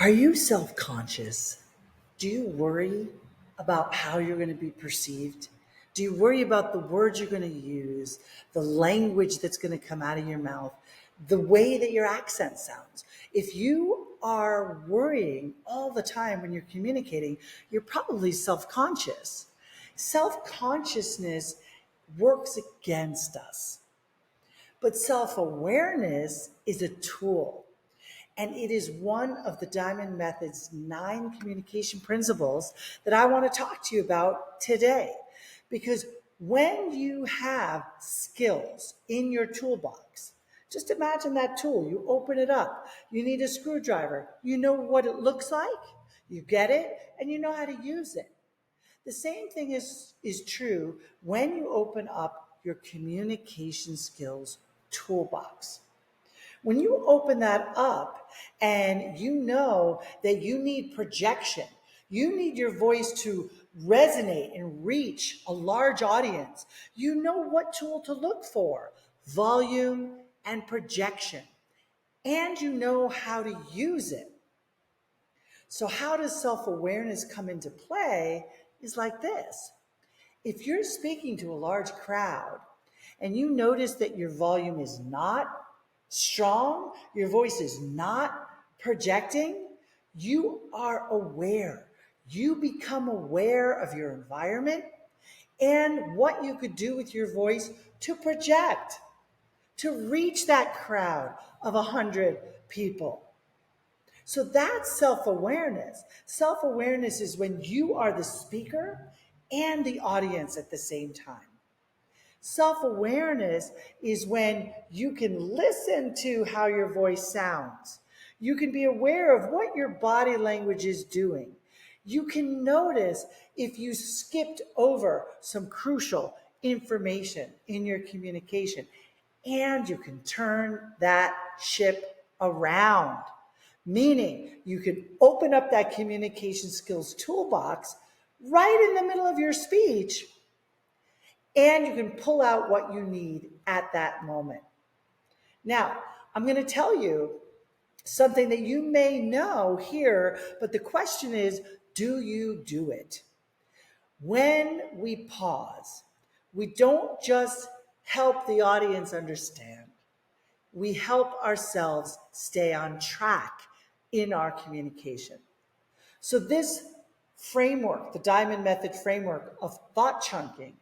Are you self conscious? Do you worry about how you're going to be perceived? Do you worry about the words you're going to use, the language that's going to come out of your mouth, the way that your accent sounds? If you are worrying all the time when you're communicating, you're probably self conscious. Self consciousness works against us, but self awareness is a tool. And it is one of the Diamond Method's 9 communication principles that I want to talk to you about today. Because when you have skills in your toolbox, just imagine that tool. You open it up. You need a screwdriver. You know what it looks like. You get it, and you know how to use it. The same thing is true when you open up your communication skills toolbox. When you open that up and you know that you need projection, you need your voice to resonate and reach a large audience, you know what tool to look for: volume and projection. And you know how to use it. So, how does self awareness come into play? Is like this. If you're speaking to a large crowd and you notice that your volume is not strong, your voice is not projecting, you are aware. You become aware of your environment and what you could do with your voice to project, to reach that crowd of 100 people. So that's self awareness. Self awareness is when you are the speaker and the audience at the same time. Self awareness is when you can listen to how your voice sounds. You can be aware of what your body language is doing. You can notice if you skipped over some crucial information in your communication, and you can turn that ship around. Meaning, you can open up that communication skills toolbox right in the middle of your speech, and you can pull out what you need at that moment. Now, I'm going to tell you something that you may know here, but the question is, do you do it? When we pause, we don't just help the audience understand, we help ourselves stay on track in our communication. So, this framework, the Diamond Method framework of thought chunking,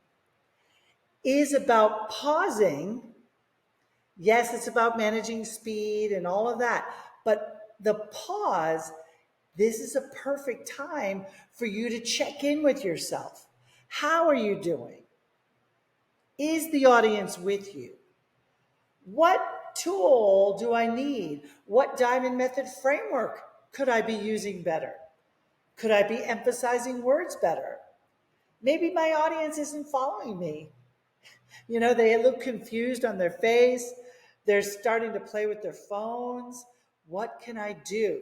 is about pausing. Yes, it's about managing speed and all of that. But the pause, this is a perfect time for you to check in with yourself. How are you doing? Is the audience with you? What tool do I need? What Diamond Method framework could I be using better? Could I be emphasizing words better? Maybe my audience isn't following me. You know, they look confused on their face. They're starting to play with their phones. What can I do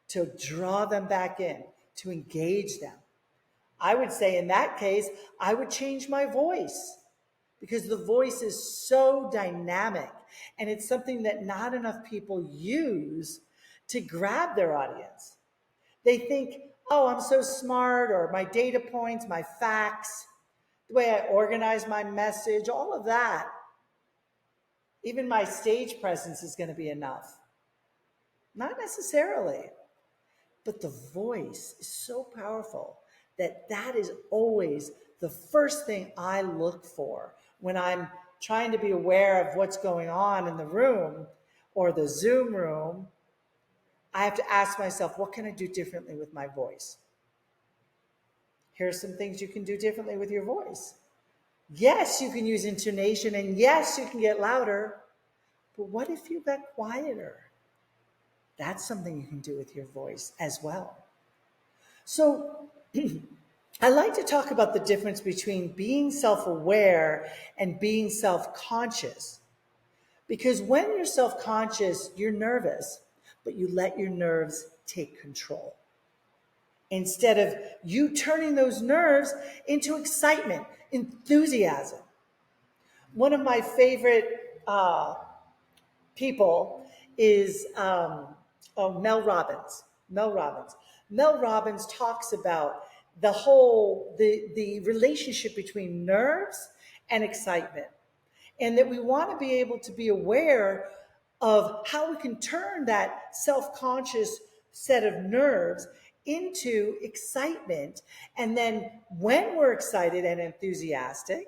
to draw them back in, to engage them? I would say in that case, I would change my voice because the voice is so dynamic and it's something that not enough people use to grab their audience. They think, oh, I'm so smart, or my data points, my facts, the way I organize my message, all of that, even my stage presence is going to be enough. Not necessarily, but the voice is so powerful that that is always the first thing I look for when I'm trying to be aware of what's going on in the room or the Zoom room. I have to ask myself, what can I do differently with my voice? Here are some things you can do differently with your voice. Yes, you can use intonation, and yes, you can get louder, but what if you got quieter? That's something you can do with your voice as well. So I like to talk about the difference between being self-aware and being self-conscious. Because when you're self-conscious, you're nervous, but you let your nerves take control. Instead of you turning those nerves into excitement, enthusiasm. One of my favorite people is Oh, Mel Robbins. Mel Robbins. Mel Robbins talks about the relationship between nerves and excitement, and that we want to be able to be aware of how we can turn that self-conscious set of nerves into excitement. And then when we're excited and enthusiastic,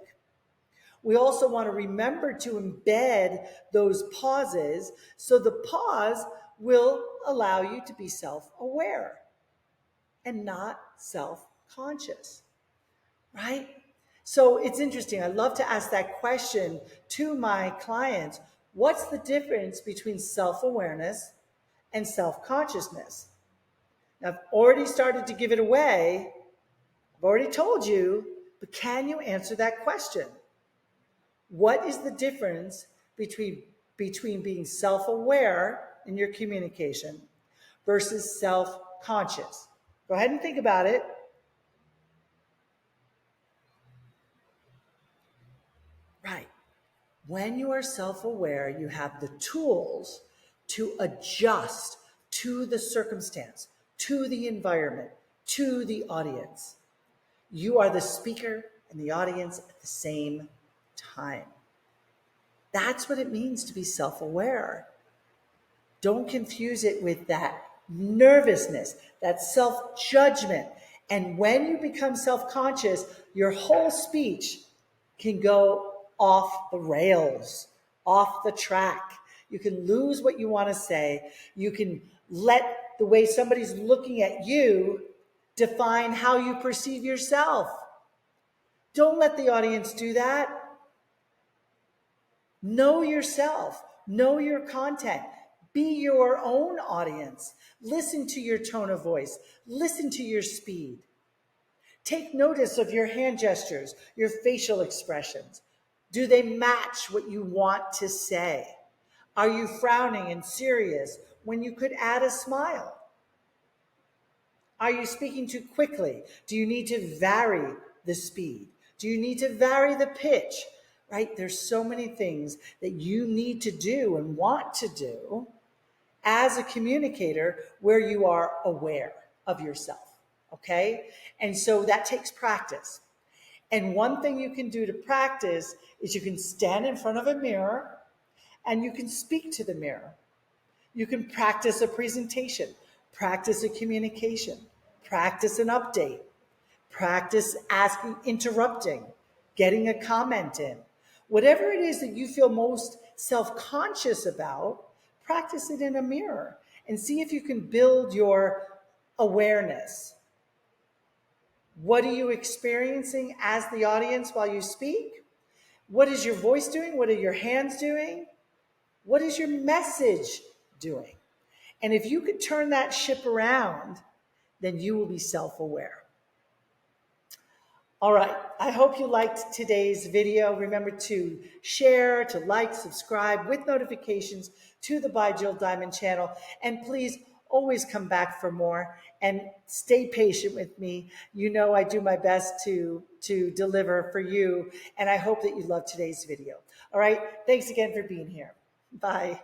we also want to remember to embed those pauses, so the pause will allow you to be self-aware and not self-conscious, right? So it's interesting. I love to ask that question to my clients. What's the difference between self-awareness and self-consciousness? Now, I've already started to give it away. I've already told you, but can you answer that question? What is the difference between being self-aware in your communication versus self-conscious? Go ahead and think about it. Right. When you are self-aware, you have the tools to adjust to the circumstance, to the environment, to the audience. You are the speaker and the audience at the same time. That's what it means to be self-aware. Don't confuse it with that nervousness, that self-judgment. And when you become self-conscious, your whole speech can go off the rails, off the track. You can lose what you want to say. You can let the way somebody's looking at you define how you perceive yourself. Don't let the audience do that. Know yourself, know your content, be your own audience. Listen to your tone of voice, listen to your speed. Take notice of your hand gestures, your facial expressions. Do they match what you want to say? Are you frowning and serious when you could add a smile? Are you speaking too quickly? Do you need to vary the speed? Do you need to vary the pitch? Right? There's so many things that you need to do and want to do as a communicator where you are aware of yourself. Okay? And so that takes practice. And one thing you can do to practice is you can stand in front of a mirror and you can speak to the mirror. You can practice a presentation, practice a communication, practice an update, practice asking, interrupting, getting a comment in. Whatever it is that you feel most self-conscious about, practice it in a mirror and see if you can build your awareness. What are you experiencing as the audience while you speak? What is your voice doing? What are your hands doing? What is your message doing? And if you could turn that ship around, then you will be self-aware. All right, I hope you liked today's video. Remember to share, to like, subscribe with notifications to the By Jill Diamond channel. And please always come back for more and stay patient with me. You know I do my best to deliver for you, and I hope that you love today's video. All right, thanks again for being here. Bye.